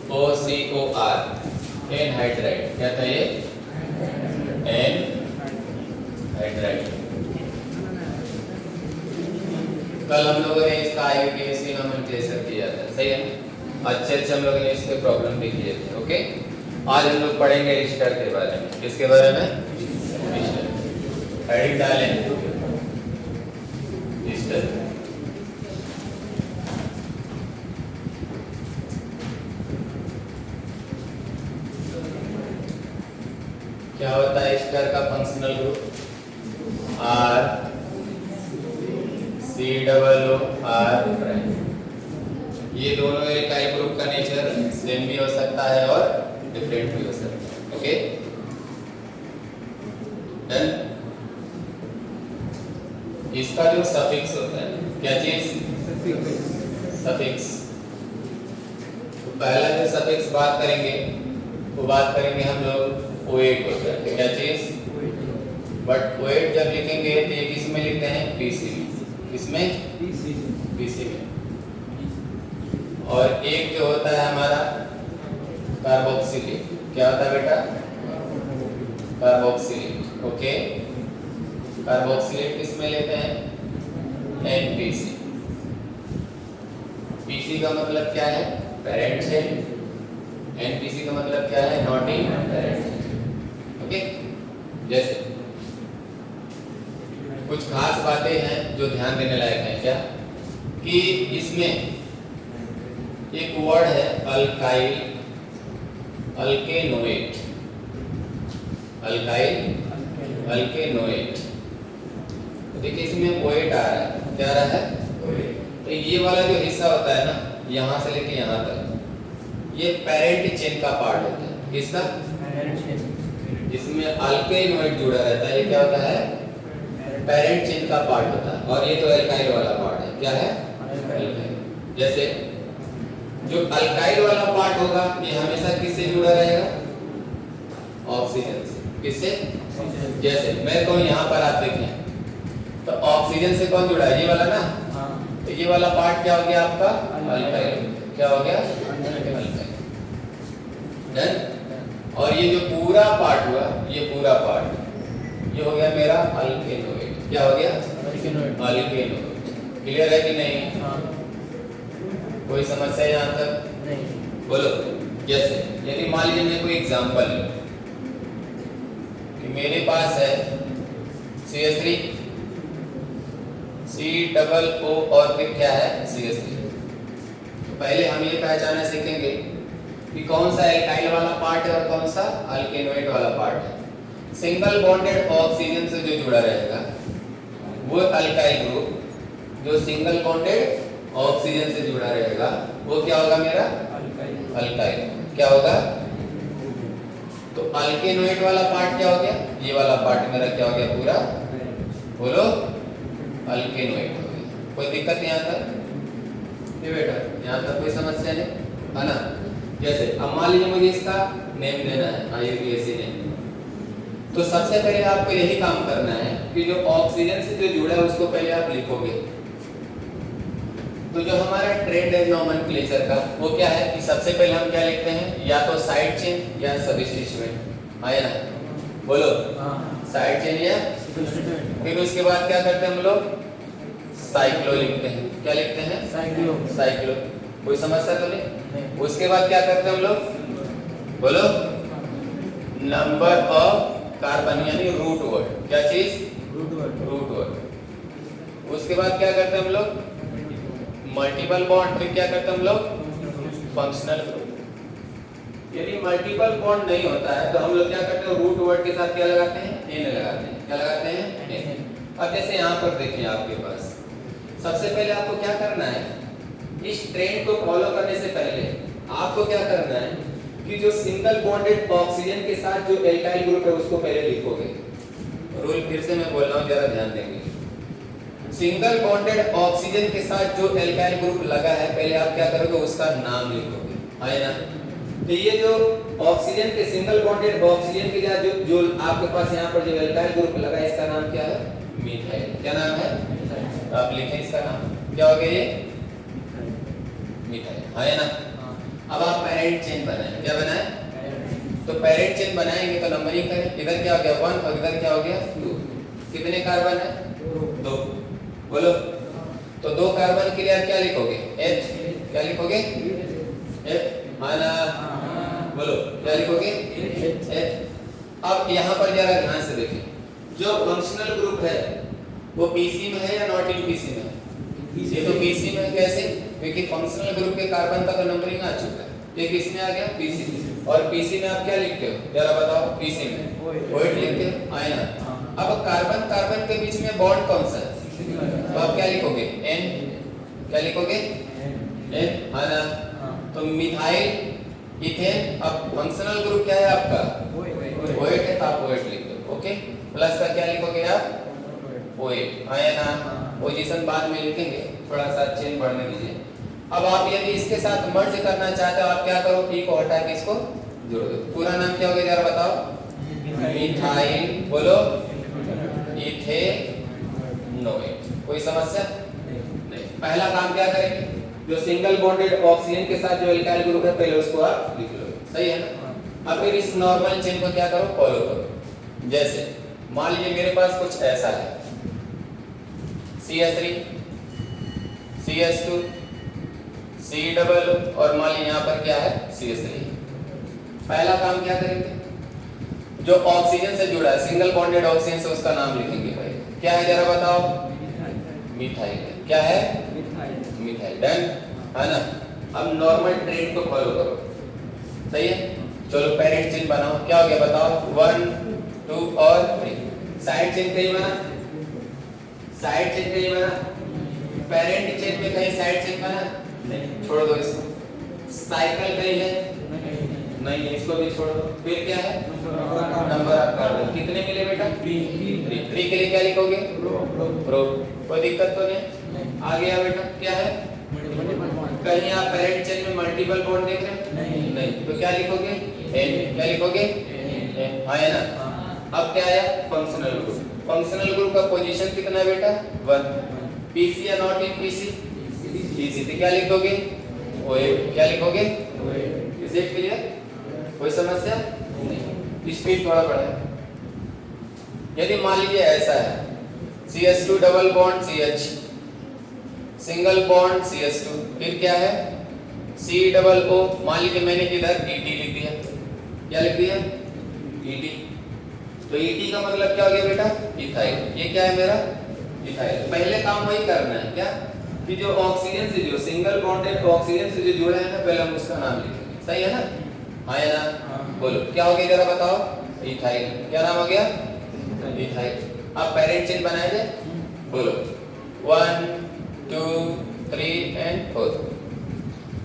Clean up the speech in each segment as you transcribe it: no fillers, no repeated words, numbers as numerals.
COOCOR anhydride. क्या था ये? एनहाइड्राइड। कल हम लोगों ने इसका IUPAC नोमेनक्लेचर किया था, सही है? अच्छे हम लोगों ने इसके प्रॉब्लम भी किए थे। ओके, आज हम लोग पढ़ेंगे ईस्टर के बारे में। किसके बारे में? ईस्टर। हेडिंग डालें ईस्टर। क्या होता है ईस्टर का फंक्शनल ग्रुप? RCOOR'। ये दोनों एल्काइल ग्रुप का नेचर सेम भी हो सकता है और डिफरेंट भी हो सकता है। Okay, done. इसका जो सफिक्स होता है, क्या चीज? सफिक्स। तो पहला जो सफिक्स बात करेंगे वो बात करेंगे हम लोग OAT होता है। क्या चीज? बट OAT जब लिखेंगे तो ये किस में लिखते हैं? PC में। किसमें? PC में। और एक जो होता है हमारा कार्बोक्सिलेट। क्या होता है बेटा? कार्बोक्सिलेट। ओके, कार्बोक्सिलेट किस में लेते हैं? NPC। PC का मतलब क्या है? Parent chain. NPC का मतलब क्या है? Not in parent. ओके, जैसे कुछ खास बातें हैं जो ध्यान देने लायक हैं। क्या कि इसमें एक वर्ड है अल्काइल अल्केनोएट। अल्काइल अल्केनोएट। देखिए इसमें OAT आ रहा है। क्या आ रहा है? तो ये वाला जो हिस्सा होता है ना, यहाँ से लेके यहाँ तक, ये पेरेंट चेन का पार्ट होता है। किसका? जिसमें अल्केनोएट जुड़ा रहता है। ये क्या होता है? पेरेंट चेन का पार्ट होता है। और ये तो अल्काइल वाला पार्ट है। क्या है? अल्काइल। जैसे जो अल्काइल वाला पार्ट होगा ये हमेशा किससे जुड़ा रहेगा? ऑक्सीजन से। किससे? जैसे मैं कहूँ यहाँ पर आप देखें तो ऑक्सीजन से कौन जुड़ा है? ये वाला ना। तो ये वाला पार्ट क्या हो गया आपका? अल्काइल। क्या हो गया? अल्काइल। डन। और ये जो पूरा पार्ट हुआ, ये पूरा पार्ट ये हो गया मेरा अल्केनोएट। क्या हो गया? अल्केनोएट। क्लियर है कि नहीं? कोई समस्या यहाँ तक? नहीं। बोलो। जैसे यदि मान लीजिए मैं कोई एग्जांपल लूं कि मेरे पास है CH3 COO और फिर क्या है? CH3। तो पहले हम ये पहचाना सीखेंगे कि कौन सा एल्काइल वाला पार्ट है और कौन सा अल्केनोएट वाला पार्ट है। सिंगल बॉन्डेड ऑक्सीजन से जो जुड़ा रहेगा वो अल्काइल ग्रुप, जो सिंगल बॉन्डेड ऑक्सीजन से जुड़ा रहेगा वो क्या होगा? मेरा अल्काइल। क्या होगा? तो अल्केनोएट वाला पार्ट क्या हो गया? ये वाला पार्ट मेरा क्या हो गया? पूरा बोलो अल्केनोएट हो गया। कोई दिक्कत यहाँ तक? ये बेटा यहाँ तक कोई समस्या नहीं है ना? जैसे अब मान लीजिए मुझे इसका नेम देना है, IUPAC नेम। तो सबसे पहले आपको यही काम करना है कि जो ऑक्सीजन से जो जुड़ा है उसको पहले आप लिखोगे। तो जो हमारा ट्रेंड है नोमेनक्लेचर का वो क्या है कि सबसे पहले हम क्या लिखते हैं? या तो साइड चेन या सबस्टिट्यूएंट। आया ना? बोलो। साइड चेन या फिर उसके बाद क्या करते हैं हम लोग? साइक्लो लिखते हैं। क्या लिखते हैं? साइक्लो। कोई समस्या तो नहीं? उसके बाद क्या करते हैं हम लोग? बोलो। नंबर ऑफ कार्बन यानी रूट वर्ड। क्या चीज? Root word. उसके बाद क्या करते हैं हम लोग? Multiple bond. फिर क्या करते हैं हम लोग? Functional group. यदि मल्टीपल बॉन्ड नहीं होता है तो हम लोग क्या करते हैं? रूट वर्ड के साथ क्या लगाते हैं? N लगाते हैं। क्या लगाते हैं? N। अब जैसे यहाँ पर देखिए आपके पास सबसे पहले आपको क्या करना है? इस ट्रेंड को फॉलो करने से पहले आपको क्या करना है कि जो सिंगल बॉन्डेड ऑक्सीजन के साथ जो एल्काइल ग्रुप है उसको पहले लिखोगे। रूल फिर से मैं बोल रहा हूँ, जरा ध्यान देंगे। सिंगल बॉन्डेड ऑक्सीजन के साथ जो एल्काइल ग्रुप लगा है पहले आप क्या करोगे? उसका नाम लिखोगे। है ना? तो ये जो ऑक्सीजन के सिंगल बॉन्डेड ऑक्सीजन के साथ जो आपके पास यहाँ पर जो एल्काइल ग्रुप लगा है इसका नाम क्या है? मिथाइल। क्या नाम है? आप लिखें इसका नाम। क्या हो गया ये? मिथाइल, हाँ है ना। अब आप पेरेंट चेन बनाएं, क्या बनाए? तो पेरेंट चेन बनाएंगे तो नंबरिंग करें, इधर क्या हो गया 1 और इधर क्या हो गया 2। कितने कार्बन है? 2। बोलो, तो 2 कार्बन के लिए आप क्या लिखोगे? H, क्या लिखोगे? H, हाँ ना? बोलो, क्या लिखोगे? H। अब यहाँ पर जरा ध्यान से देखिए, जो फंक्शनल ग्रुप है वो पीसी में है या नॉट इन पीसी में है? ये तो पीसी में है, कैसे? क्योंकि फंक्शनल ग्रुप के कार्बन का तो नंबरिंग आ चुका है, ये किस में आ गया? पीसी में। और पीसी में आप क्या लिखते हो जरा बताओ? पीसी में OH लिखते हो, आए ना। अब कार्बन कार्बन के बीच में बॉन्ड कौन सा है? तो आप क्या लिखोगे? N, क्या लिखोगे? N, हाँ ना। तो मिथाइल इथेन, अब फंक्शनल ग्रुप क्या है आपका? OH है, तो आप OH लिख दो, ओके। प्लस का क्या लिखोगे आप? OH, आया ना। पोजीशन बाद में लिखेंगे, थोड़ा सा चेन बढ़ने दीजिए। अब आप यदि इसके साथ मर्ज करना चाहते हो, आप क्या करो? P को हटा के इसको जोड़ दो। पूरा नाम क्या होगा जरा बताओ? मिथाइल, बोलो, इथेनोएट। कोई समस्या नहीं। पहला काम क्या करेंगे? जो सिंगल बॉन्डेड ऑक्सीजन के साथ जो एल्काइल ग्रुप है पहले उसको आप लिख लो, सही है ना। अब फिर इस नॉर्मल चेन को क्या करो? फॉलो करो। जैसे मान लीजिए मेरे पास कुछ ऐसा है, CH3, CH2, C डबल और मान लीजिए यहाँ पर क्या है? CH3। पहला काम क्या करेंगे? जो ऑक्सीजन से जुड़ा है, सिंगल बॉन्डेड ऑक्सीजन से, उसका नाम लिखेंगे भाई। क्या है जरा बताओ? मिथाइल। क्या है? मिथाइल। डन, है ना। अब नॉर्मल ट्रेड को फॉलो करो, सही है। चलो पेरेंट चेन बनाओ, क्या हो गया बताओ? 1, 2 और 3। साइड चेन कहीं बना? साइड चेन कहीं बना? पेरेंट चेन में कहीं साइड चेन बना? नहीं, छोड़ दो इसको। साइकिल कहीं है? नहीं है, इसको भी छोड़ दो। फिर क्या है? नंबर ऑफ कार्बन कितने मिले बेटा? 3 के लिए क्या लिखोगे? प्रो। कोई दिक्कत तो नहीं? आ गया बेटा, क्या है? कहीं आप पेरेंट चेन में मल्टीपल बॉन्ड देख रहे हैं? नहीं, तो क्या लिखोगे? N, क्या लिखोगे? N, हाँ है ना। अब क्या आया? Functional group. फंक्शनल ग्रुप का पोजीशन कितना है बेटा? 1। पीसी या नॉट इन पीसी? पीसी, तो क्या लिख दोगे? OH, क्या लिखोगे? OH। इसे क्लियर? कोई समस्या नहीं। स्पीड थोड़ा बढ़ाए। यदि मान लीजिए ऐसा है, CH2 double bond CH, single bond CH2, फिर क्या है? C डबल O, मान लीजिए मैंने इधर ET लिख दिया। क्या लिख दिया? ET। तो ET का मतलब क्या हो गया बेटा? इथाइल। ये क्या है मेरा? इथाइल। पहले काम वही करना है, क्या कि जो ऑक्सीजन से, जो सिंगल बॉन्डेड ऑक्सीजन से जो जुड़ा है ना, पहले हम उसका नाम लिखेंगे, सही है ना? हाँ है ना। बोलो, क्या हो गया जरा बताओ? इथाइल। क्या नाम हो गया? इथाइल। अब पेरेंट चेन बनाएंगे, बोलो 1, 2, 3 एंड 4।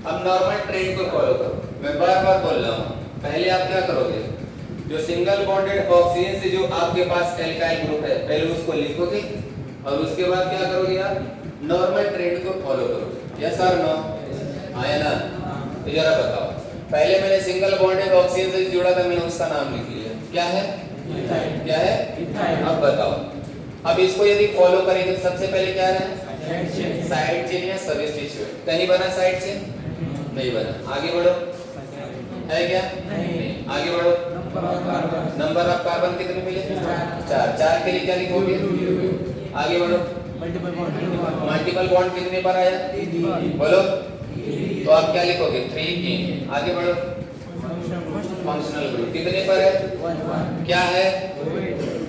अब नॉर्मल ट्रेंड को फॉलो करो। मैं बार बार बोल रहा हूँ, पहले आप क्या करोगे? जो सिंगल बॉन्डेड ऑक्सीजन से जो आपके पास एल्काइल ग्रुप है, पहले उसको लिखोगे और उसके बाद क्या करोगे आप? नॉर्मल ट्रेंड को फॉलो करोगे। यस और नो? आया ना। तो जरा बताओ, पहले मैंने सिंगल बॉन्डेड ऑक्सीजन से जुड़ा था, मैंने उसका नाम लिख लिया। क्या है? इथाइल। क्या है? इथाइल। अब बताओ, अब इसको यदि फॉलो करें तो सबसे पहले क्या है? साइड चेन या सबस्टिट्यूएंट। कहीं बना साइड चेन? नहीं बना। आगे बढ़ो, है क्या? नहीं। आगे बढ़ो। नंबर ऑफ कार्बन कितने मिले? 4। 4 के लिए क्या लिखोगे? आगे बढ़ो। मल्टीपल बॉन्ड कितने पर आया? बोलो, तो आप क्या लिखोगे? 3 आगे बढ़ो। फंक्शनल ग्रुप कितने पर है? क्या है?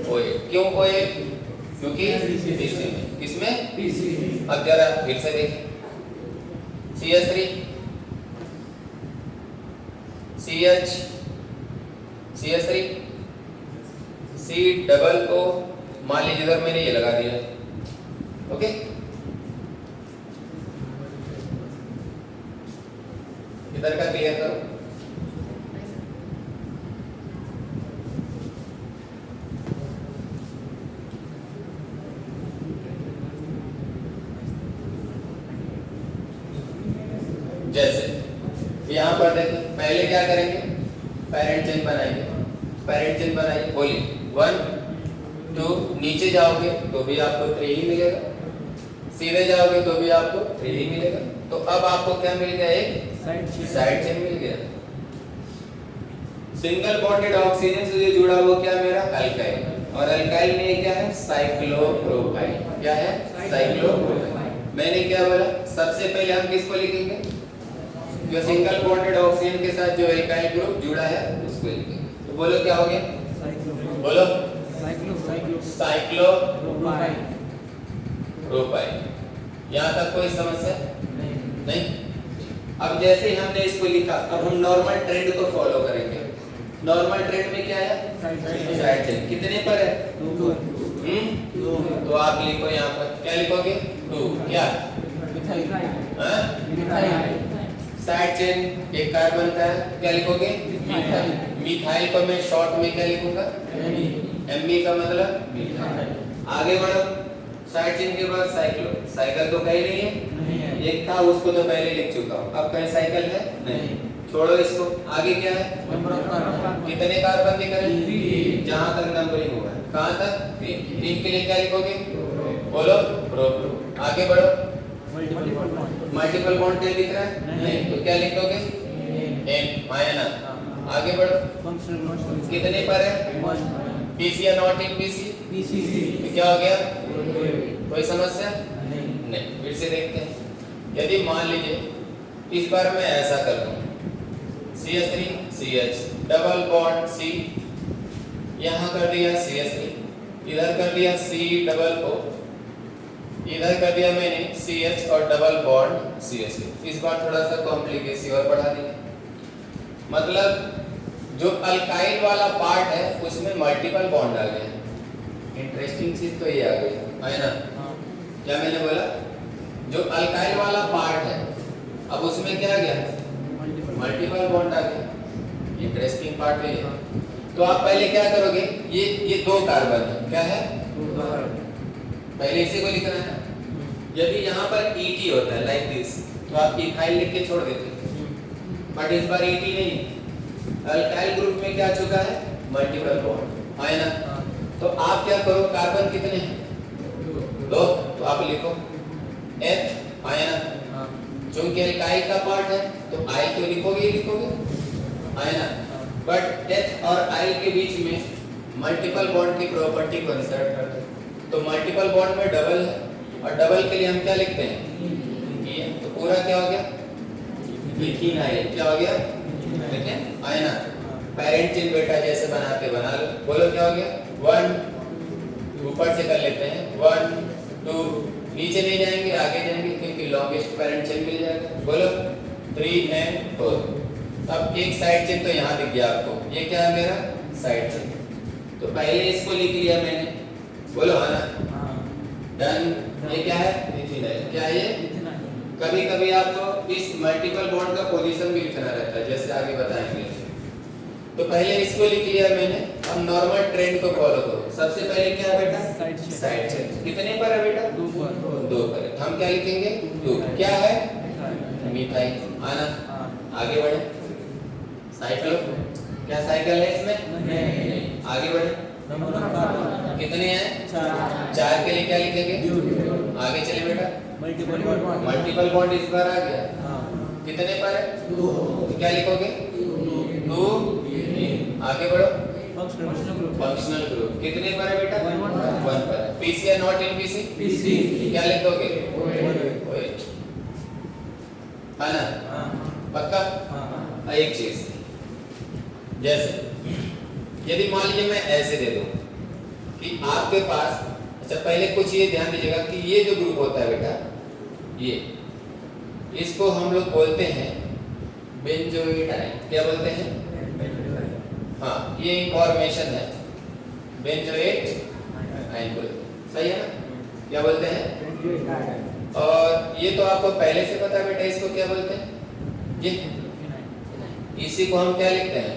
OH। क्यों OH? क्योंकि पीसी में। किसमें? पीसी। अब जरा फिर से देखें, CH3, CH, CH3, C double O, मान लीजिए इधर मैंने ये लगा दिया, ओके। इधर का क्लियर करो। जैसे यहाँ पर देखो, पहले क्या करेंगे? पेरेंट चेन बनाएंगे। पेरेंट चेन बनाइए, बोलिए 1, 2, नीचे जाओगे तो भी आपको 3 ही मिलेगा, सीधे जाओगे तो भी आपको 3 ही मिलेगा। तो अब आपको क्या मिल गया? एक साइड चेन मिल गया। सिंगल बॉन्डेड ऑक्सीजन से जुड़ा हुआ क्या मेरा? अल्काइल, और अल्काइल में क्या है? साइक्लोप्रोपाइल। क्या है? साइक्लोप्रोपाइल। मैंने क्या बोला? सबसे पहले हम किसको लिखेंगे? जो सिंगल बॉन्डेड ऑक्सीजन के साथ जो एल्काइल ग्रुप जुड़ा है उसको लिखेंगे। तो बोलो क्या हो गया? बोलो साइक्लोप्रोपाइल। यहाँ तक कोई समस्या नहीं? अब जैसे ही हमने इसको लिखा, अब हम नॉर्मल ट्रेंड को फॉलो करेंगे। नॉर्मल ट्रेंड में क्या है? Side chain. कितने पर है? 2। तो आप लिखो यहाँ पर, क्या लिखोगे? 2। क्या? साइड चेन एक कार्बन का है, क्या लिखोगे? मिथाइल को मैं शॉर्ट में क्या लिखूंगा? एमबी का मतलब। आगे बढ़ो, साइड चेन के बाद साइक्लो। साइकिल तो कहीं नहीं है, एक था उसको तो पहले लिख चुका हूँ, अब कहीं साइकिल है नहीं, छोड़ो इसको। आगे क्या है? कितने कार्बन दिख रहे हैं? जहां तक नंबरिंग हुआ है, कहां तक? 3 के लिए क्या लिखोगे? बोलो प्रोप। आगे बढ़ो, मल्टीपल बॉन्ड क्या दिख रहा है? नहीं, तो क्या लिखोगे? एन मायना। आगे बढ़ो, कितने पर है? पीसी या नॉट इन पीसी? तो क्या हो गया? कोई समस्या नहीं। फिर से देखते हैं, यदि मान लीजिए इस बार मैं ऐसा कर दूं, CH3CH डबल बॉन्ड C, यहाँ कर दिया CH3, इधर कर दिया C डबल O, इधर कर दिया मैंने CH और डबल बॉन्ड CH3। इस बार थोड़ा सा कॉम्प्लिकेसी और बढ़ा दिया, मतलब जो अल्काइल वाला पार्ट है उसमें मल्टीपल बॉन्ड आ गए। इंटरेस्टिंग चीज तो ये आ गई है ना? क्या मैंने बोला? जो अल्काइल वाला पार्ट है अब उसमें क्या आ गया? मल्टीपल बॉन्ड आ गया। इंटरेस्टिंग पार्ट है। तो आप पहले क्या करोगे? ये 2 कार्बन है, क्या है? पहले इसी को लिखना है। यदि यहाँ पर ET होता है लाइक दिस, तो आप इथाइल लिख के छोड़ देते, बट इस बार ET नहीं, अल्काइल ग्रुप में क्या चुका है? मल्टीपल बॉन्ड है ना? तो आप क्या करो, कार्बन कितने हैं? 2, तो आप लिखो H है ना? चूंकि अल्काइल का पार्ट है तो I तो लिखोगे है ना? बट H और I के बीच में मल्टीपल बॉन्ड की प्रॉपर्टी को इंसर्ट कर दो, तो मल्टीपल बॉन्ड में डबल है, और डबल के लिए हम क्या लिखते हैं? तो पूरा क्या हो गया? इथेनाइल। क्या हो गया? है ना? पेरेंट चेन बेटा जैसे बनाते बना लो। बोलो क्या हो गया? 1, ऊपर से कर लेते हैं 1 2, नीचे नहीं जाएंगे, आगे जाएंगे क्योंकि लॉन्गेस्ट पेरेंट चेन मिल जाएगा। बोलो 3 and 4। अब एक साइड चेन तो यहाँ दिख गया आपको, ये क्या है मेरा? Side chain. तो पहले इसको लिख लिया मैंने, बोलो है ना? डन। ये क्या है? इथेनाइल। क्या है ये? कभी कभी आपको इस मल्टीपल बॉन्ड का पोजीशन भी लिखना रहता है, जैसे आगे बताएंगे। तो पहले इसको लिख लिया मैंने, अब नॉर्मल ट्रेंड को फॉलो करो। सबसे पहले क्या है बेटा? Side chain. कितने पर है बेटा? 2 पर। हम क्या लिखेंगे? 2। क्या है? मिथाइल। आना, आगे बढ़े। साइक्लो, क्या साइकिल है इसमें? नहीं। आगे बढ़े, कितने हैं? 4 के लिए क्या लिखेंगे? आगे चले बेटा, मल्टीपल बॉन्ड इस बार आ गया। कितने पर है? 2। तो क्या लिखोगे? 2। आगे बढ़ो, फंक्शनल ग्रुप। कितने पर है बेटा? 1 पर है। पीसी या नॉट इन पीसी? क्या लिखोगे? OH है ना? पक्का? एक चीज, जैसे यदि मान लीजिए मैं ऐसे दे दूं कि आपके पास, अच्छा पहले कुछ ये ध्यान दीजिएगा कि ये जो ग्रुप होता है बेटा, ये इसको हम लोग बोलते हैं बेंजोइड आयन। क्या बोलते हैं? हाँ, ये इंफॉर्मेशन है, बेंजोइड आयन बोलते हैं। सही है ना? क्या बोलते हैं? और ये तो आपको पहले से पता है बेटा, इसको क्या बोलते हैं? ये इसी को हम क्या लिखते हैं?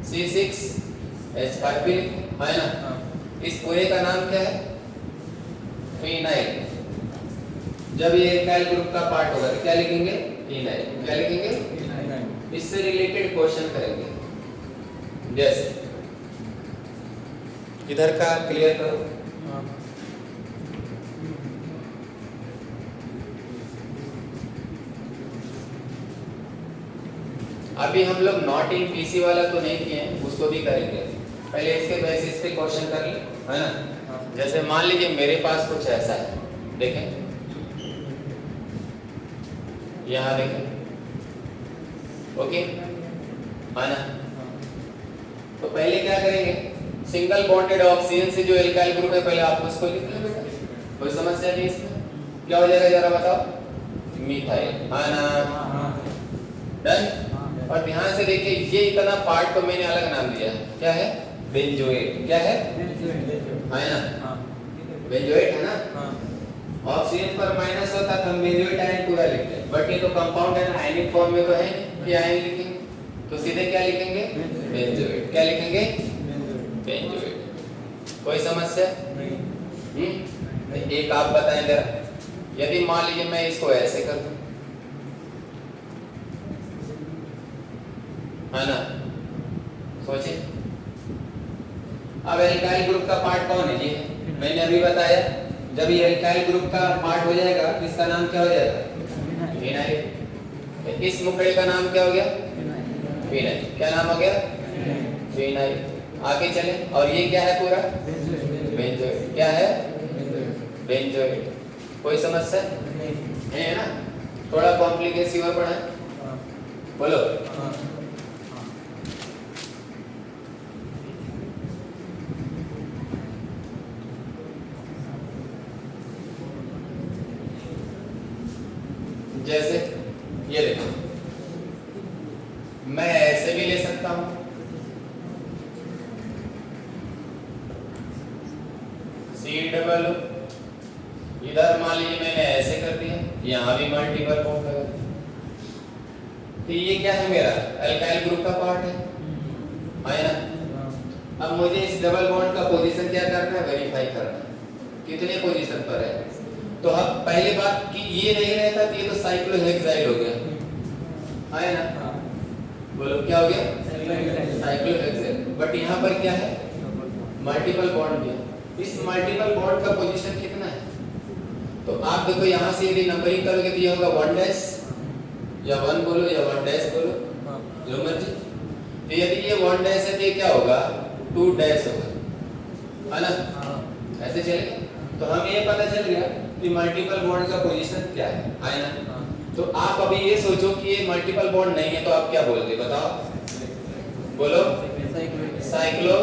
C6H5 है ना? इस पूरे का नाम क्या है? फिनाइल। जब ये एल्काइल ग्रुप का पार्ट होगा तो क्या लिखेंगे? फिनाइल। क्या लिखेंगे? इससे रिलेटेड क्वेश्चन करेंगे। जैसे इधर का क्लियर करो। अभी हम लोग नॉट इन पीसी वाला तो नहीं किए हैं, उसको भी करेंगे। पहले इसके बेसिस पे क्वेश्चन कर ले, है ना। जैसे मान लीजिए मेरे पास कुछ ऐसा है, देखें यहाँ देखें, ओके है ना। तो पहले क्या करेंगे, सिंगल बॉन्डेड ऑक्सीजन से जो एल्काइल ग्रुप है पहले आप उसको लिख लो बेटा, कोई समस्या नहीं इसमें। क्या हो जाएगा जरा बताओ, मिथाइल, है ना। डन। और ध्यान से देखिए ये इतना पार्ट को मैंने अलग नाम दिया है, क्या है, बेंजोएट। क्या है, है ना, बेंजोएट है ना। ऑक्सीजन पर माइनस होता तो हम बेंजोएट आयन पूरा लिखते हैं, बट ये तो कंपाउंड है ना, आयनिक फॉर्म में तो है कि आयन लिखेंगे, तो सीधे क्या लिखेंगे, बेंजोएट। क्या लिखेंगे, बेंजोएट। कोई समस्या नहीं। एक आप बताएं जरा, यदि मान लीजिए मैं इसको ऐसे कर दूं, है ना, सोचिए। अब एल्काइल ग्रुप का पार्ट कौन है, ये मैंने अभी बताया। जब ये एल्काइल ग्रुप का पार्ट हो जाएगा इसका नाम क्या हो जाएगा, फिनाइल। इस मुखड़े का नाम क्या हो गया, फिनाइल। क्या नाम हो गया, फिनाइल। आगे चले, और ये क्या है पूरा, बेंजोएट। क्या है, बेंजोएट। कोई समस्या है ना, थोड़ा कॉम्प्लिकेशन और पढ़ा, बोलो। जैसे ये देखो, मैं ऐसे भी ले सकता हूं, C डबल, इधर मान लीजिए मैंने ऐसे कर दिया, यहां भी मल्टीपल बॉन्ड लगा दिया। तो ये क्या है, मेरा एल्काइल ग्रुप का पार्ट है ना। अब मुझे इस डबल बॉन्ड का पोजीशन क्या करना है, वेरीफाई करना है, कितने पोजीशन पर है। तो अब पहली बात कि ये नहीं रहता तो ये तो साइक्लोहेक्साइड हो गया, है ना। बोलो क्या हो गया, साइक्लोहेक्साइड। बट यहाँ पर क्या है, मल्टीपल बॉन्ड दिया। इस मल्टीपल बॉन्ड का पोजीशन कितना है, तो आप देखो यहाँ से यदि नंबरिंग करोगे तो ये होगा 1 या 1 बोलो या 1 बोलो, जो मर्जी। तो यदि ये 1 है तो ये क्या होगा, 2 होगा, है ना। ऐसे चलेगा। तो हमें ये पता चल गया कि मल्टीपल बॉन्ड का पोजीशन क्या है ना। तो आप अभी ये सोचो कि ये मल्टीपल बॉन्ड नहीं है तो आप क्या बोलते, बताओ, बोलो, साइक्लो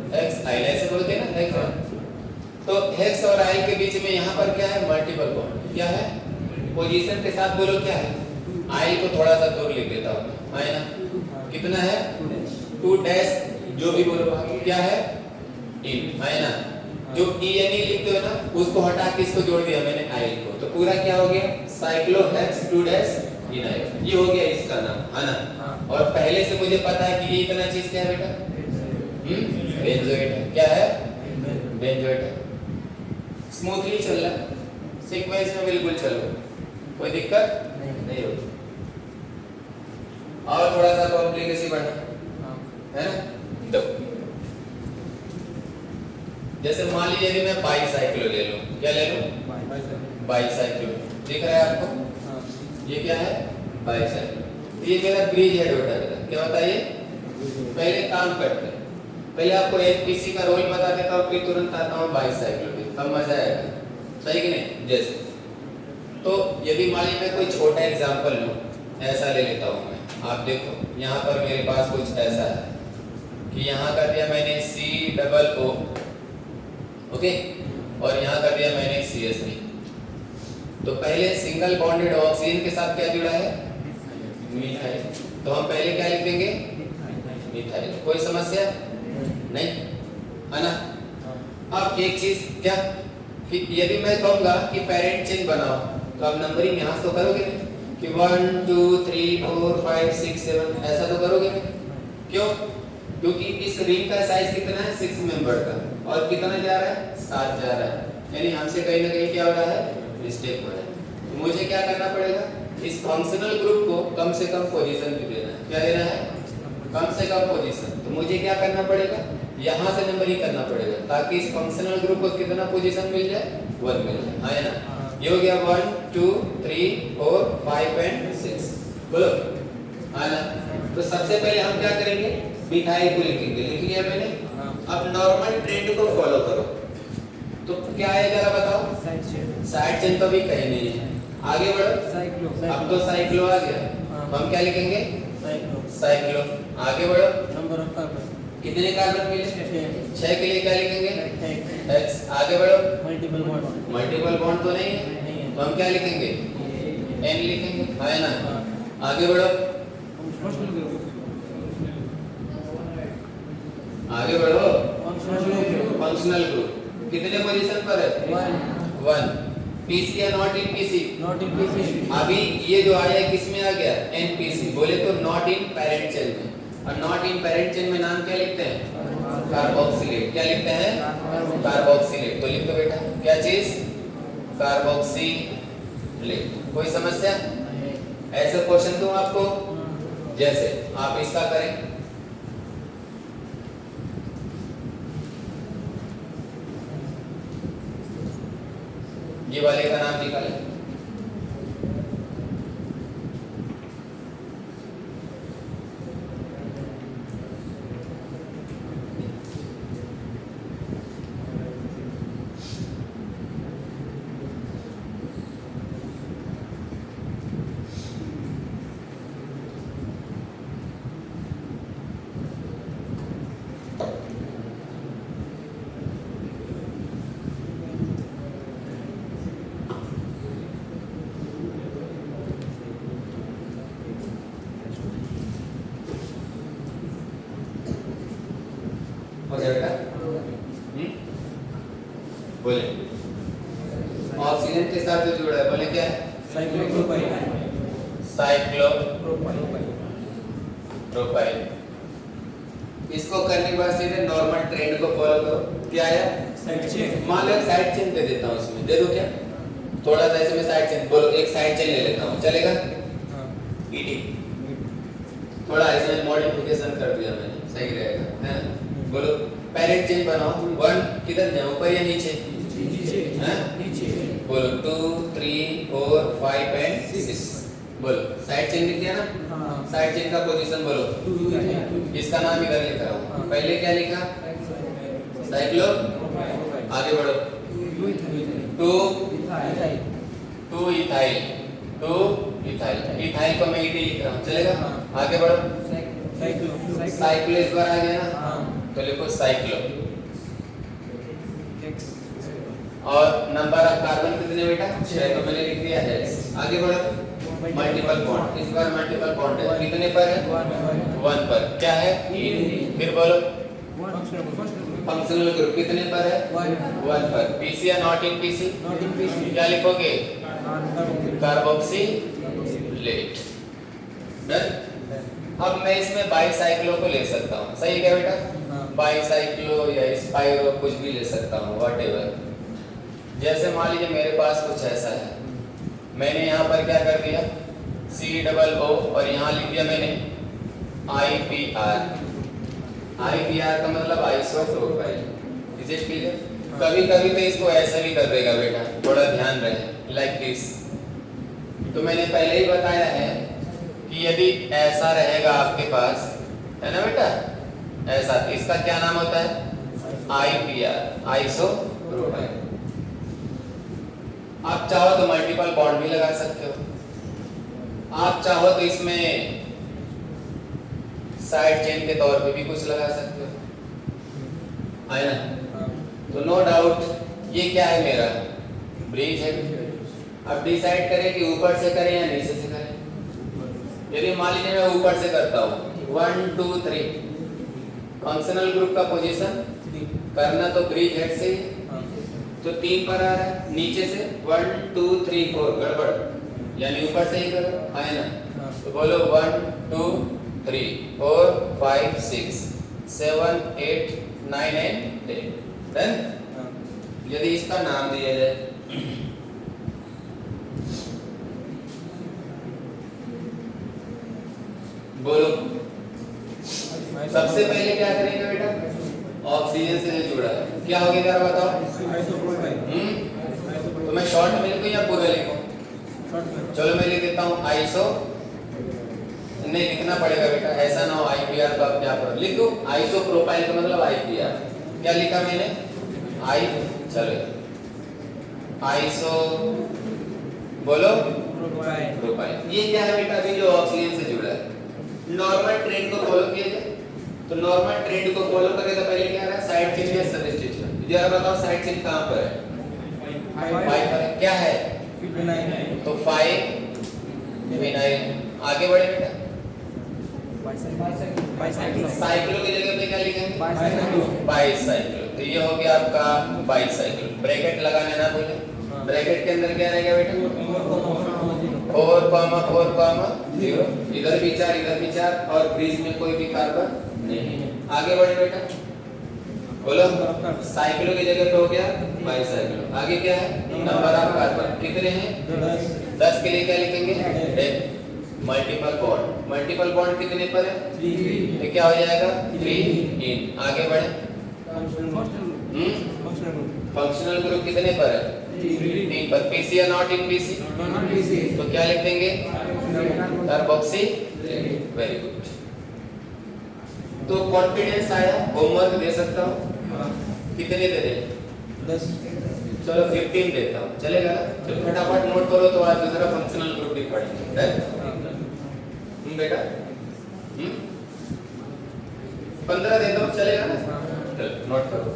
हेक्साइल, ऐसे बोलते हैं ना, हेक्स। तो हेक्स और आइल के बीच में यहाँ पर क्या है, मल्टीपल बॉन्ड। क्या है, पोजीशन के साथ बोलो क्या है, आइल को थोड़ा सा दूर लिख देता हूँ, है ना। कितना है, 2 जो भी बोलो, क्या है, इन, है ना। जो ENE लिखते हो ना उसको हटा के इसको जोड़ दिया मैंने आइल को, तो पूरा क्या हो गया, साइक्लोहेक्स 2 इनाइल। ये हो गया इसका नाम, है ना। और पहले से मुझे पता है कि ये इतना चीज क्या है बेटा, बेंजोएट है। क्या है, बेंजोएट है। स्मूथली चल रहा है, सीक्वेंस में बिल्कुल चलो, कोई दिक्कत नहीं होगी। और थोड़ा सा कॉम्प्लिकेशन बढ़ा, है ना। तो जैसे मान लीजिए यदि मैं बाईसाइक्लो ले लूं, क्या ले लूं, बाईसाइक्लो। दिख रहा है आपको, ये क्या है, बाईसाइक्लो। ये मेरा ब्रिज हेड होता है, क्या होता है ये। पहले काम करते हैं, पहले आपको एनपीसी का रोल बता देता हूँ, फिर तुरंत आता हूँ बाईसाइक्लो पे, तब मजा आएगा, सही कि नहीं। जैसे तो यदि मान लीजिए मैं कोई छोटा एग्जांपल लूं, ऐसा ले लेता हूँ मैं। आप देखो यहाँ पर मेरे पास कुछ ऐसा है कि यहाँ कर दिया मैंने COO, ओके, और यहाँ कर दिया मैंने CH3। तो पहले सिंगल बॉन्डेड ऑक्सीजन के साथ क्या जुड़ा है, मिथाइल। तो हम पहले क्या लिख देंगे, मिथाइल। कोई समस्या नहीं, है ना। अब एक चीज क्या, कि यदि मैं कहूँगा कि पेरेंट चेन बनाओ, तो आप नंबरिंग यहाँ से तो करोगे नहीं कि 1 2 3 4 5 6 7, ऐसा तो करोगे नहीं। क्यों, क्योंकि इस रिंग का साइज कितना है, 6 मेंबर का, और कितना जा रहा है, 7 जा रहा है, यानी हमसे कहीं ना कहीं क्या हो रहा है, मिस्टेक हो रहा है। तो मुझे क्या करना पड़ेगा, इस फंक्शनल ग्रुप को कम से कम पोजीशन भी देना है। क्या देना है, कम से कम पोजीशन। तो मुझे क्या करना पड़ेगा, यहाँ से नंबरिंग करना पड़ेगा, ताकि इस फंक्शनल ग्रुप को कितना पोजीशन मिल जाए, 1 मिल जाए, है ना। ये हो गया 1 2 3 4 5 एंड 6, बोलो, है ना। तो सबसे पहले हम क्या करेंगे, मिथाइल को लिखेंगे, लिख लिया मैंने। अब नॉर्मल ट्रेंड को फॉलो करो, तो क्या है जरा बताओ। साइड चेन तो भी कहीं नहीं है, आगे बढ़ो। अब तो साइक्लो आ गया, तो हम क्या लिखेंगे, साइक्लो। आगे बढ़ो, नंबर ऑफ कार्बन कितने कार्बन मिले, 6 के लिए क्या लिखेंगे, X। आगे बढ़ो, मल्टीपल बॉन्ड मल्टीपल बॉन्ड तो नहीं है, तो हम क्या लिखेंगे, N लिखेंगे, है ना। आगे बढ़ो, आगे बढ़ो। फंक्शनल ग्रुप कितने पोजीशन पर है, 1। पीसी या not in PC, not in PC. अभी ये जो आया है किस में आ गया, एनपीसी। बोले तो नॉट इन पैरेंट चेन में, और नॉट इन पैरेंट चेन में नाम क्या लिखते हैं, कार्बोक्सिलेट। क्या लिखते हैं, कार्बोक्सिलेट। तो लिख दो बेटा, क्या चीज, कार्बोक्सिलेट। कोई समस्या, ऐसे क्वेश्चन दूं आपको, जैसे आप इसका करें, ये वाले का नाम निकालें, हो जाएगा। बोले ऑक्सीजन के साथ जो जुड़ा है, बोले क्या है, साइक्लोप्रोपाइल। इसको करने के बाद सीधे नॉर्मल ट्रेंड को फॉलो करो। क्या है, मान लो साइड चेन दे देता हूँ, इसमें दे दो क्या, थोड़ा सा ऐसे में साइड चेन, बोलो एक साइड चेन ले लेता हूँ, चलेगा। ईटी थोड़ा इसमें मॉडिफिकेशन कर दिया मैंने, सही रहेगा, है ना। बोलो पैरेंट चेन बनाओ, 1 किधर जाए, ऊपर या नीचे, नीचे। बोलो 2 3 4 5 एंड 6। बोलो साइड चेन लिख दिया ना, साइड चेन का पोजीशन बोलो, इसका नाम इधर लिख रहा हूँ। पहले क्या लिखा, साइक्लो। आगे बढ़ो, 2 इथाइल, 2 इथाइल। इथाइल को मैं ईटी लिख रहा हूँ, चलेगा। आगे बढ़ो, साइक्लो इस बार आ गया ना, तो लिखो साइक्लो। और नंबर ऑफ कार्बन कितने बेटा, 6, तो मैंने लिख दिया है। आगे बढ़ो, मल्टीपल बॉन्ड, इस बार मल्टीपल बॉन्ड है, कितने पर है, 1 पर। क्या है, फिर बोलो फंक्शनल ग्रुप कितने पर है, 1 पर। पीसी या नॉट इन पीसी, क्या लिखोगे, कार्बोक्सिलेट। डन। अब मैं इसमें बाईसाइक्लो को ले सकता हूँ, सही है क्या बेटा, बाईसाइक्लो या स्पाइरो कुछ भी ले सकता हूँ, व्हाटएवर। जैसे मान लीजिए मेरे पास कुछ ऐसा है, मैंने यहाँ पर क्या कर दिया, COO, और यहाँ लिख दिया मैंने IPR। IPR का मतलब आइसोप्रोपाइल। Is it clear. कभी कभी तो इसको ऐसे भी कर देगा बेटा, थोड़ा ध्यान रहे, लाइक दिस। तो मैंने पहले ही बताया है कि यदि ऐसा रहेगा आपके पास, है ना बेटा, ऐसा, इसका क्या नाम होता है, IPR, आइसोप्रोपाइल। आप चाहो तो मल्टीपल बॉन्ड भी लगा सकते हो, आप चाहो तो इसमें साइड चेन के तौर पे भी कुछ लगा सकते हो, है ना। तो नो डाउट ये क्या है, मेरा ब्रिज है। अब डिसाइड करें कि ऊपर से करें या नीचे से करें। यदि मान लीजिए मैं ऊपर से करता हूँ, 1 2 3, फंक्शनल ग्रुप का पोजीशन करना तो ब्रिज हेड से ही, तो 3 पर आ रहा है, नीचे से 1 2 3 4, गड़बड़, यानी ऊपर से ही करो, है ना। तो बोलो 1 2 3 4 5 6 7 8 9 एंड 10। डन। यदि इसका नाम दिया जाए, बोलो सबसे पहले क्या करेंगे बेटा, ऑक्सीजन से जुड़ा है, क्या होगा जरा बताओ। तो मैं शॉर्ट में लिखूं या पूरा लिखूं, चलो मैं लिख देता हूं आइसो, नहीं लिखना पड़ेगा बेटा, ऐसा ना हो IPR का आप क्या करो, लिख दो आइसोप्रोपाइल का मतलब IPR। क्या लिखा मैंने? आई, चलो आइसो, बोलो प्रोपाइल। ये क्या है बेटा? अभी जो ऑक्सीजन से जुड़ा है। नॉर्मल ट्रेंड को फॉलो किया जाए तो नॉर्मल ट्रेंड को फॉलो करें तो पहले क्या रहा? साइड चेन या सबस्टिट्यूशन। जरा बताओ साइड चेन कहां पर है? 5 पर है। क्या है? तो 5 फिनाइल। आगे बढ़े बेटा, साइक्लो की जगह पे क्या लिखेंगे? बाईसाइक्लो। तो ये हो गया आपका बाईसाइक्लो। ब्रैकेट लगाने ना भूलें। ब्रैकेट के अंदर क्या रहेगा बेटा? 4,4,0। इधर भी 4 इधर भी 4 और ब्रिज में कोई भी कार्बन नहीं है। आगे बढ़े बेटा, बोलो साइक्लो की जगह पे हो गया बाईसाइक्लो। आगे क्या है? नंबर ऑफ कार्बन कितने हैं? 10 के लिए क्या लिखेंगे? Multiple bond. मल्टीपल बॉन्ड कितने पर है? 3। तो क्या हो जाएगा? 3 इन। आगे बढ़े, फंक्शनल ग्रुप कितने पर है? 3 पर। पीसी या नॉट इन पीसी? तो क्या लिख देंगे? कार्बोक्सी। Very good. तो कॉन्फिडेंस आया, होमवर्क दे सकता हूँ? कितने दे दें? 10। चलो 15 देता हूँ, चलेगा ना? चलो फटाफट नोट करो तो आज दूसरा फंक्शनल ग्रुप भी पढ़ेंगे। बेटा 15 देता हूँ, चलेगा ना? चलो नोट करो।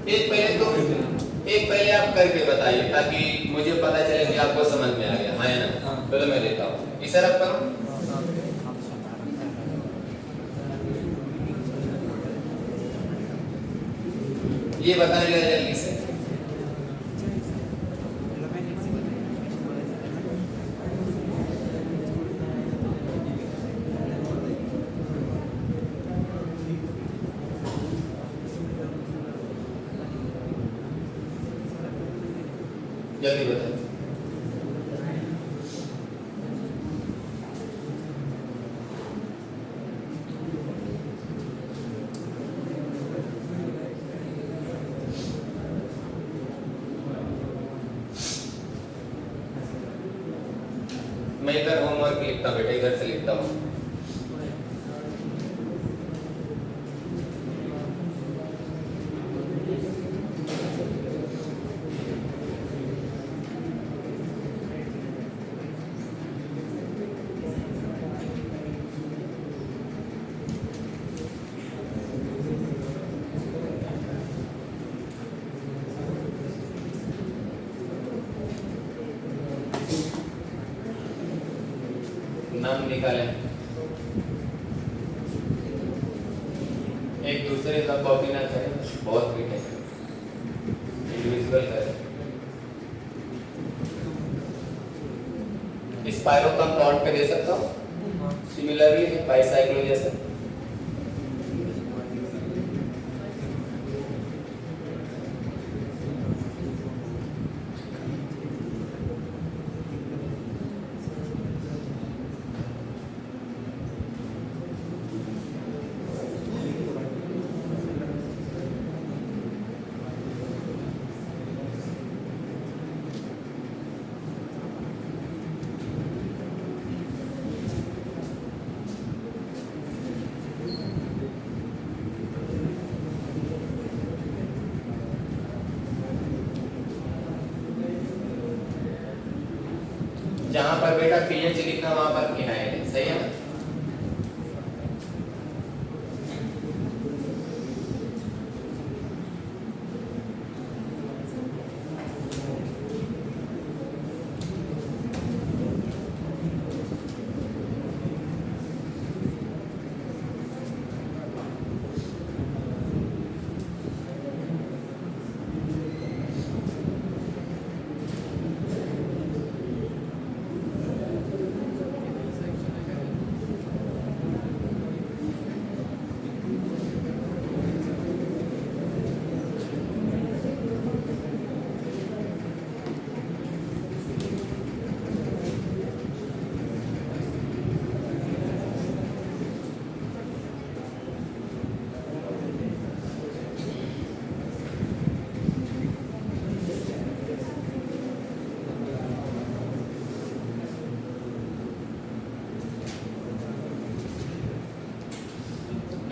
एक पहले आप करके बताइए ताकि मुझे पता चले कि आपको समझ में आ गया। हाँ या ना? चलो मैं देता हूँ, इशारा करो। ये बता दिया जल्दी से। जल्दी बताओ। मैं इधर होमवर्क लिखता हूँ बेटा, इधर से लिखता हूँ। नाम निकालें, एक दूसरे का कॉपी ना करें, बहुत फिट है, इंडिविजुअल करें। स्पाइरो कंपाउंड पे दे सकता हूँ, सिमिलरली बाईसाइक्लो जैसे। जहां पर बेटा पीएच लिखा वहां पर फिनाइल है, सही है ना?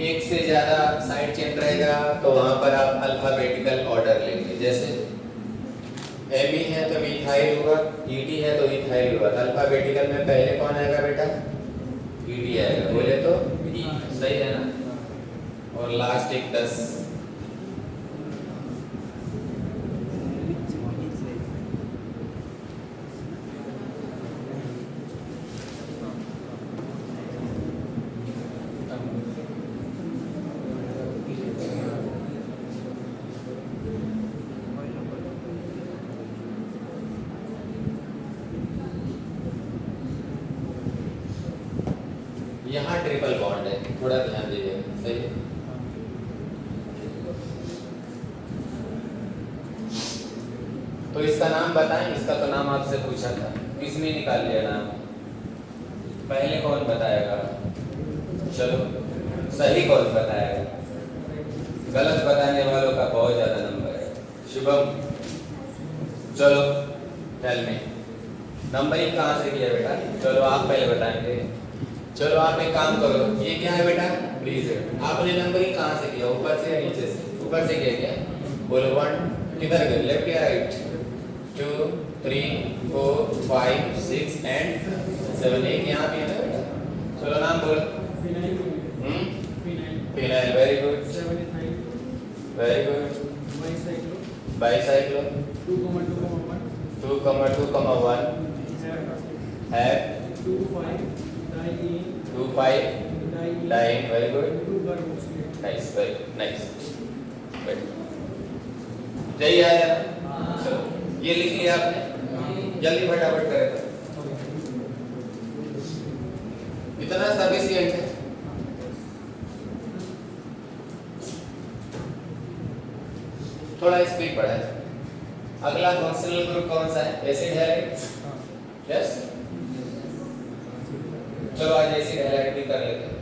एक से ज्यादा साइड चेन रहेगा तो वहां पर आप अल्फाबेटिकल ऑर्डर लेंगे। जैसे एमी है तो मिथाइल होगा, ईडी है तो इथाइल होगा। तो अल्फाबेटिकल में पहले कौन आएगा बेटा? ईडी आएगा। बोले तो ई, सही है ना। और लास्ट एक 10। यहाँ ट्रिपल बॉन्ड है, थोड़ा ध्यान दीजिएगा। सही है। तो इसका नाम बताएं। इसका तो नाम आपसे पूछा था, इसमें निकाल लिया नाम। पहले कौन बताएगा? चलो सही कौन बताएगा? गलत बताने वालों का बहुत ज्यादा नंबर है। शुभम चलो टेल मी, नंबरिंग कहाँ से किया बेटा? चलो आप पहले बताएंगे। चलो आप एक काम करो, ये क्या है बेटा? प्लीज आपने नंबरिंग कहाँ से किया? ऊपर से या नीचे से? ऊपर से किया क्या? बोलो 1 किधर गए? लेफ्ट या राइट? 2 3 4 5 6 एंड 7 एक यहाँ भी है ना बेटा। चलो नाम बोलो। Phenyl, very good, very good. Bicyclo 2,2,1 है 2,5 diene, very good, nice, very good, nice. यही आया। चलो ये लिख लिया आपने, जल्दी फटाफट करेगा। इतना सफिशिएंट है। थोड़ा स्पीड बढ़ा है। अगला फंक्शनल ग्रुप कौन सा है? Acid halide. यस, चलो आज एसिड हैलाइड भी कर लेते हैं।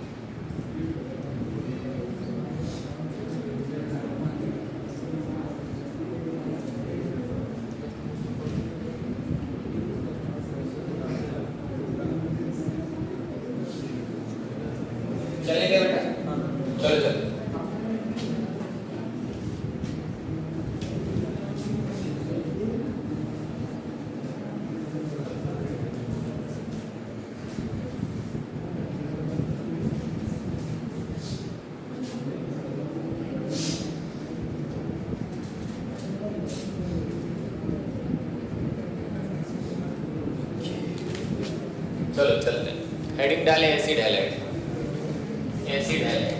चलेगा बेटा? चलो चलो। चलो चलते हैं। हेडिंग डालें acid halide. Acid halide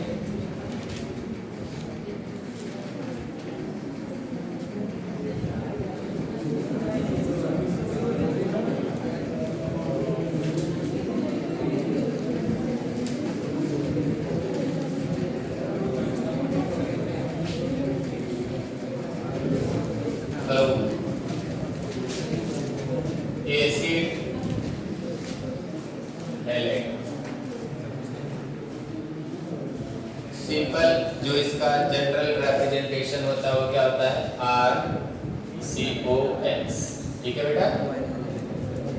acid halide simple जो इसका जनरल रिप्रेजेंटेशन होता है वो क्या होता है? RCOX। ठीक है बेटा?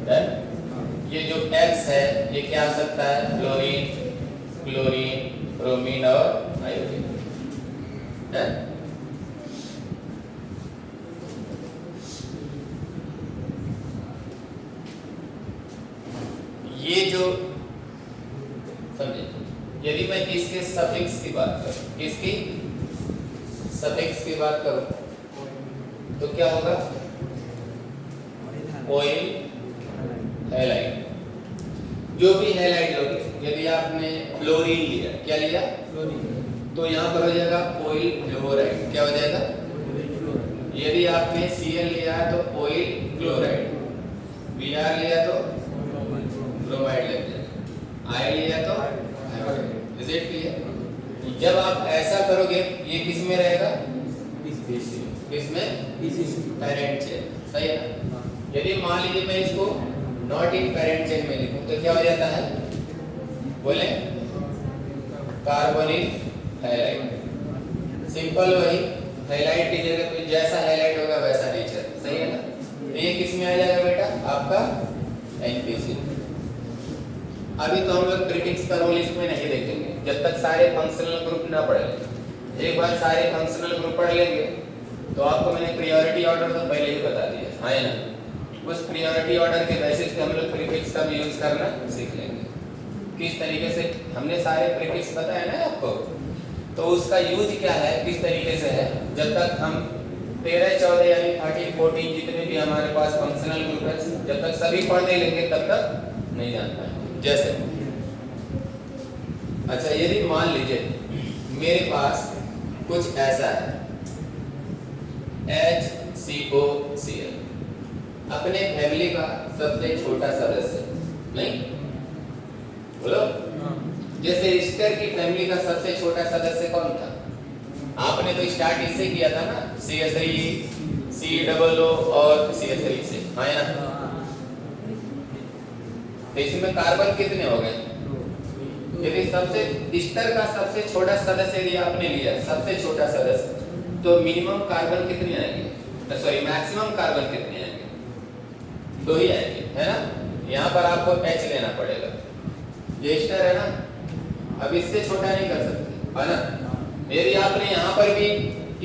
डन। ये जो X है ये क्या हो सकता है? क्लोरीन, क्लोरीन, ब्रोमीन और आयोडीन। डन। ये जो समझे, यदि मैं इसके सफिक्स की बात करूं, किसकी सफिक्स की बात करूं तो क्या होगा? Oil halide. जो भी हैलाइड लोगे, यदि आपने फ्लोरीन लिया, क्या लिया? तो यहाँ पर हो जाएगा ऑयल फ्लोराइड। क्या हो जाएगा? यदि आपने Cl लिया तो ऑयल क्लोराइड, Br लिया तो ब्रोमाइड लग जाएगा, I लिया तो आयोडाइड। Is it clear? जब आप ऐसा करोगे ये किस में रहेगा? किसमें? Parent chain. सही है ना? यदि मान लीजिए मैं इसको नॉट इन पेरेंट चेन में लिखूं तो क्या हो जाता है? बोले कार्बोनिल हैलाइड। सिंपल वही हैलाइड की जगह पे जैसा हैलाइड होगा वैसा नेचर। सही है ना? तो ये किस में आ जाएगा बेटा? आपका NPC। अभी तो हम लोग क्रिटिक्स का रोल इसमें नहीं देखेंगे। जब तक सारे फंक्शनल ग्रुप ना पढ़ लें। एक बार सारे फंक्शनल ग्रुप पढ़ लेंगे तो आपको मैंने प्रायोरिटी ऑर्डर तो पहले ही बता दिया है ना। उस प्रायोरिटी ऑर्डर के बेसिस पे हम लोग प्रीफिक्स का भी यूज करना सीख लेंगे। किस तरीके से हमने सारे प्रीफिक्स बताए ना आपको, तो उसका यूज क्या है, किस तरीके से है। जब तक हम 13, 14 यानी 13, 14 जितने भी हमारे पास फंक्शनल ग्रुप है, जब तक सभी पढ़ नहीं लेंगे तब तक नहीं जान पाएंगे। जैसे अच्छा यदि मान लीजिए मेरे पास कुछ ऐसा है HCOCl, अपने फैमिली का सबसे छोटा सदस्य, नहीं बोलो। जैसे ईस्टर की फैमिली का सबसे छोटा सदस्य कौन था? आपने तो स्टार्ट इससे किया था ना, CH3 COO और CH3 से, हाँ या ना? तो इसमें कार्बन कितने हो गए? यदि सबसे ईस्टर का सबसे छोटा सदस्य यदि आपने लिया, सबसे छोटा सदस्य, तो मिनिमम कार्बन कितने आएंगे, सॉरी मैक्सिमम कार्बन कितने आएंगे? 2 ही आएंगे, है ना। यहाँ पर आपको H लेना पड़ेगा, ये ईस्टर है ना, अब इससे छोटा नहीं कर सकते, है ना। यदि आपने यहाँ पर भी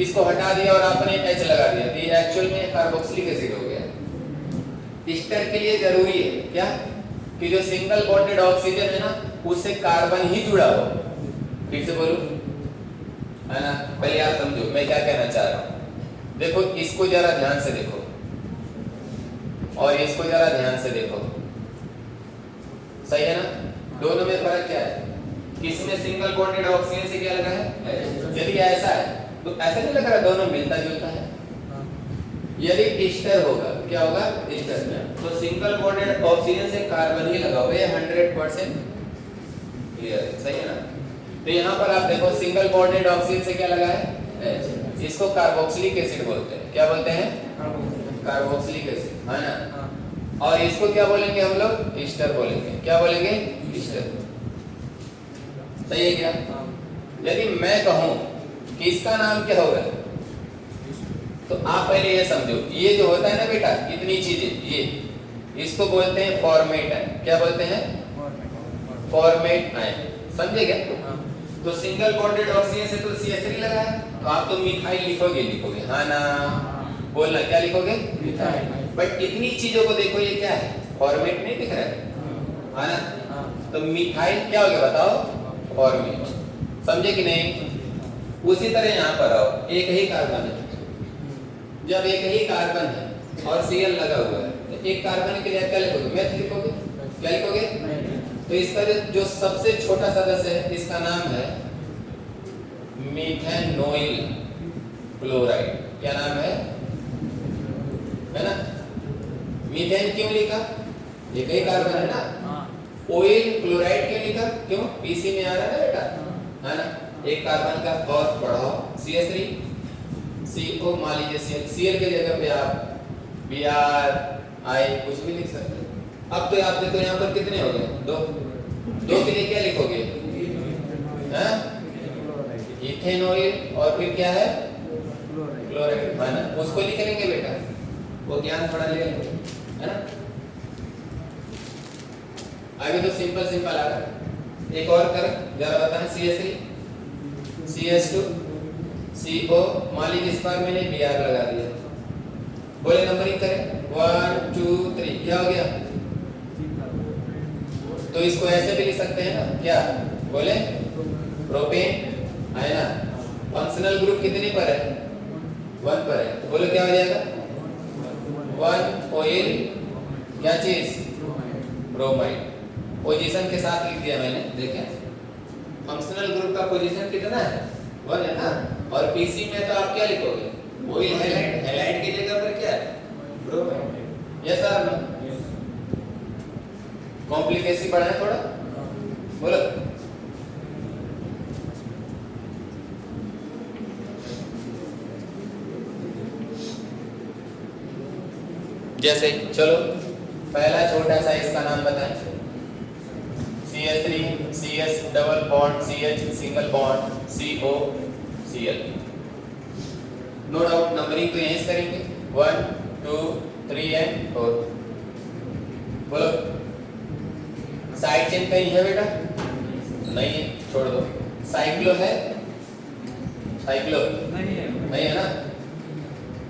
इसको हटा दिया और आपने H लगा दिया तो ये एक्चुअल में कार्बोक्सिलिक एसिड हो गया। ईस्टर के लिए जरूरी है क्या कि जो सिंगल बॉन्डेड ऑक्सीजन है ना उससे कार्बन ही जुड़ा हो। फिर से बोलूं, है ना, पहले आप समझो मैं क्या कहना चाह रहा हूं। देखो इसको जरा ध्यान से देखो और इसको जरा ध्यान से देखो, सही है ना। दोनों में फर्क क्या है? किसमें सिंगल बॉन्डेड ऑक्सीजन से क्या लगा है? यदि ऐसा है तो ऐसा नहीं लग रहा, दोनों मिलता जुलता है। यदि ईस्टर होगा, क्या होगा? ईस्टर में तो सिंगल बॉन्डेड ऑक्सीजन से कार्बन ही लगा हुआ है, 100% क्लियर है, सही है ना। तो यहाँ पर आप देखो सिंगल बॉन्डेड ऑक्सीजन से क्या लगा है? H। इसको कार्बोक्सिलिक एसिड बोलते हैं। क्या बोलते हैं? कार्बोक्सिलिक एसिड, है ना। और इसको क्या बोलेंगे हम लोग? ईस्टर बोलेंगे। क्या बोलेंगे? ईस्टर। सही है क्या? यदि मैं कहूं कि इसका नाम क्या होगा, तो आप पहले ये समझो, ये जो होता है ना बेटा, इतनी चीजें, ये इसको बोलते हैं फॉर्मेट आयन। क्या बोलते हैं? Format ion. समझे क्या? तो सिंगल बॉन्डेड ऑक्सीजन से तो CH3 लगा है, तो आप तो मिथाइल लिखोगे, हाँ ना। बोलना क्या लिखोगे? मिथाइल। बट इतनी चीजों को देखो, ये क्या है? फॉर्मेट नहीं दिख रहा है, हाँ ना। तो मिथाइल क्या हो गया बताओ? फॉर्मेट। समझे कि नहीं? उसी तरह यहाँ पर आओ, एक ही कार्बन है। जब एक ही कार्बन है और Cl लगा हुआ है तो एक कार्बन के लिए क्या लिखोगे? मैथ लिखोगे। क्या लिखोगे? तो इसका जो सबसे छोटा सदस्य है इसका नाम है मीथेनोइल क्लोराइड। क्या नाम है ना। मीथेन क्यों लिखा? एक ही कार्बन है ना। ऑयल क्लोराइड क्यों लिखा? क्यों? पीसी में आ रहा है ना बेटा, है ना। एक कार्बन का और बढ़ाओ CH3 CO, मान लीजिए Cl के जगह पे आप Br I कुछ भी लिख सकते हैं। अब तो आप देखो यहाँ पर कितने हो गए? 2 के लिए क्या लिखोगे? इथेनॉइल और फिर क्या है? क्लोराइड, है ना। उसको लिख लेंगे बेटा, वो ज्ञान थोड़ा ले लेंगे, है ना। आगे तो सिंपल आ रहा है। एक और कर जरा बताएं। CH3 CH2 CO, मान लीजिए इस बार मैंने Br लगा दिया। बोले नंबरिंग करें 1 2 3, क्या हो गया? तो इसको ऐसे भी लिख सकते हैं ना, क्या बोले? प्रोपेन, है ना। फंक्शनल ग्रुप कितने पर है? 1 पर है। तो बोलो क्या हो जाएगा? 1 ऑयल, क्या चीज? ब्रोमाइड। पोजीशन के साथ लिख दिया मैंने, देखें फंक्शनल ग्रुप का पोजीशन कितना है? 1 है ना। और पीसी में तो आप क्या लिखोगे? ऑयल हैलाइड, हैलाइड की जगह पर क्या है? ब्रोमाइड। यस सर, कॉम्प्लिकेसी बढ़ाएं थोड़ा, बोलो। जैसे चलो पहला छोटा सा इसका नाम बताएं। CH3 CS double bond CH single bond CO Cl। No doubt numbering तो यहीं से करेंगे 1 2 3 एंड 4। बोलो साइड चेन कहीं है बेटा? नहीं है। छोड़ दो। साइक्लो है, साइक्लो नहीं है। नहीं है ना।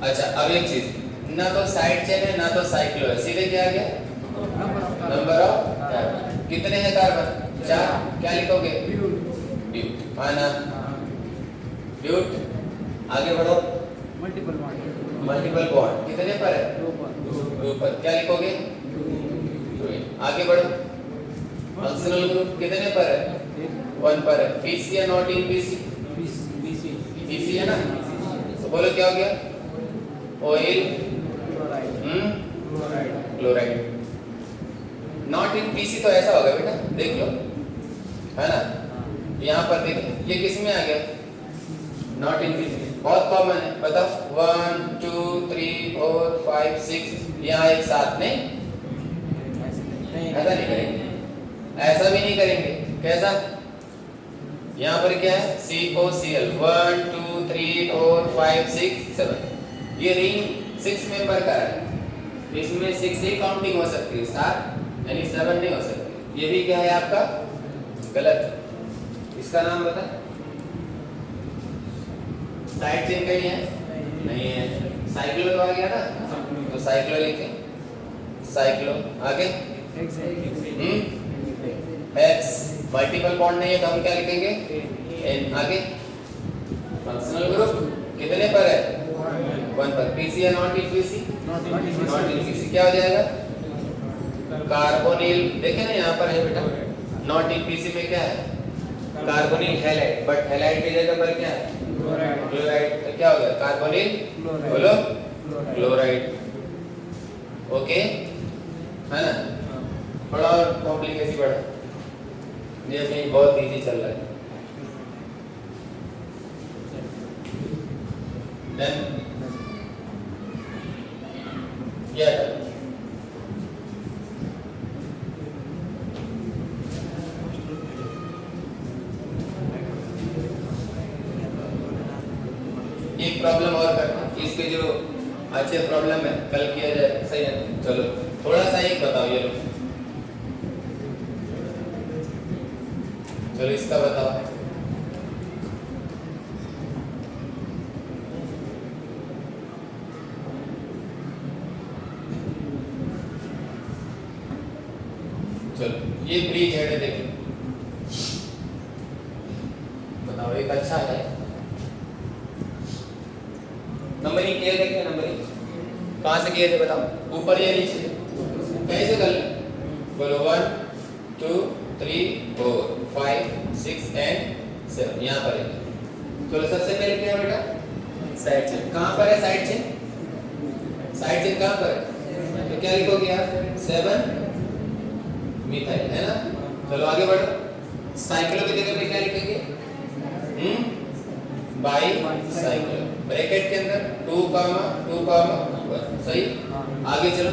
अच्छा अब एक चीज, ना तो साइड चेन है ना तो साइक्लो है, सीधे क्या आ गया? Number of carbon. कितने हैं कार्बन? 4। क्या लिखोगे? ब्यूट। आना ब्यूट। आगे बढ़ो। Multiple bond. मल्टीपल बॉन्ड कितने पर है? 2 पर। क्या लिखोगे? आगे बढ़ो। फंक्शनल ग्रुप कितने पर है? 1 पर है। पीसी या नॉट इन पीसी? पीसी है ना। तो बोलो क्या हो गया? Oil chloride. Not in PC तो ऐसा होगा बेटा, देख लो, है ना। यहाँ पर देखो ये किस में आ गया? Not in PC. बहुत कॉमन है, बताओ। 1 2 3 4 5 6 यहाँ एक साथ नहीं, ऐसा नहीं करेंगे, ऐसा भी नहीं करेंगे। कैसा? यहाँ पर क्या है? COCl 1 2 3 4 5 6 7। ये रिंग 6 मेंबर का है, इसमें 6 ही काउंटिंग हो सकती है, 7 यानी 7 नहीं हो सकती। ये भी क्या है आपका? गलत। इसका नाम बता। साइड चेन कहीं है? नहीं है। साइक्लो तो आ गया ना, तो साइक्लो लिखें। साइक्लो। आगे X। मल्टीपल बॉन्ड नहीं है तो हम क्या लिखेंगे? N। आगे फंक्शनल ग्रुप कितने पर है? 1 पर। पीसी या not in PC? Not in PC. क्या हो जाएगा? कार्बोनिल। देखे ना यहाँ पर है बेटा, नॉट इन पीसी में क्या है? कार्बोनिल हैलाइड, बट हैलाइड की जगह पर क्या है? क्लोराइड। तो क्या हो गया? कार्बोनिल बोलो क्लोराइड। ओके है ना। थोड़ा और कॉम्प्लिकेशन बढ़ा, ये भी बहुत इजी चल रहा है। देन ये एक प्रॉब्लम और करना, इसके जो अच्छे प्रॉब्लम है कल किया जाए, सही है। चलो थोड़ा सा एक बताओ, ये लो, चलो इसका बताओ। चलो ये ब्रिज हेड है, देखो बताओ, एक अच्छा है। नंबरिंग किए थे क्या? नंबरिंग कहाँ से किए थे बताओ? ऊपर या नीचे? कैसे कर ले? बोलो 1 2 3 4 5 6 एंड 7। यहाँ पर है। चलो सबसे पहले क्या है बेटा? Side chain. कहाँ पर है साइड चेन? साइड चेन कहाँ पर है? तो क्या लिखोगे आप? 7 मिथाइल, है ना। चलो आगे बढ़ो। साइक्लो की जगह पे क्या लिखेंगे? By cyclo. ब्रैकेट के अंदर 2 2 1। सही। आगे चलो,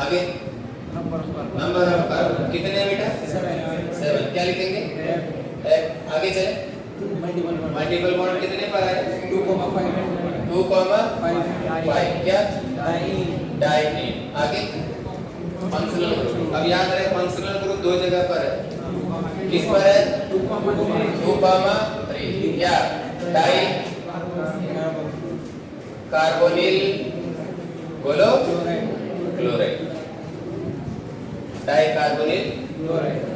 आगे नंबर ऑफ कार्बन कितने हैं बेटा? 7। क्या लिखेंगे? आगे चले। मल्टीपल बॉन्ड कितने पर है? 2 5। क्या? डाइईन। आगे फंक्शनल ग्रुप। अब याद रहे फंक्शनल ग्रुप 2 जगह पर है, किस पर है? 2 3। क्या? डाई कार्बोनिल बोलो क्लोराइड। Di carbonyl chloride.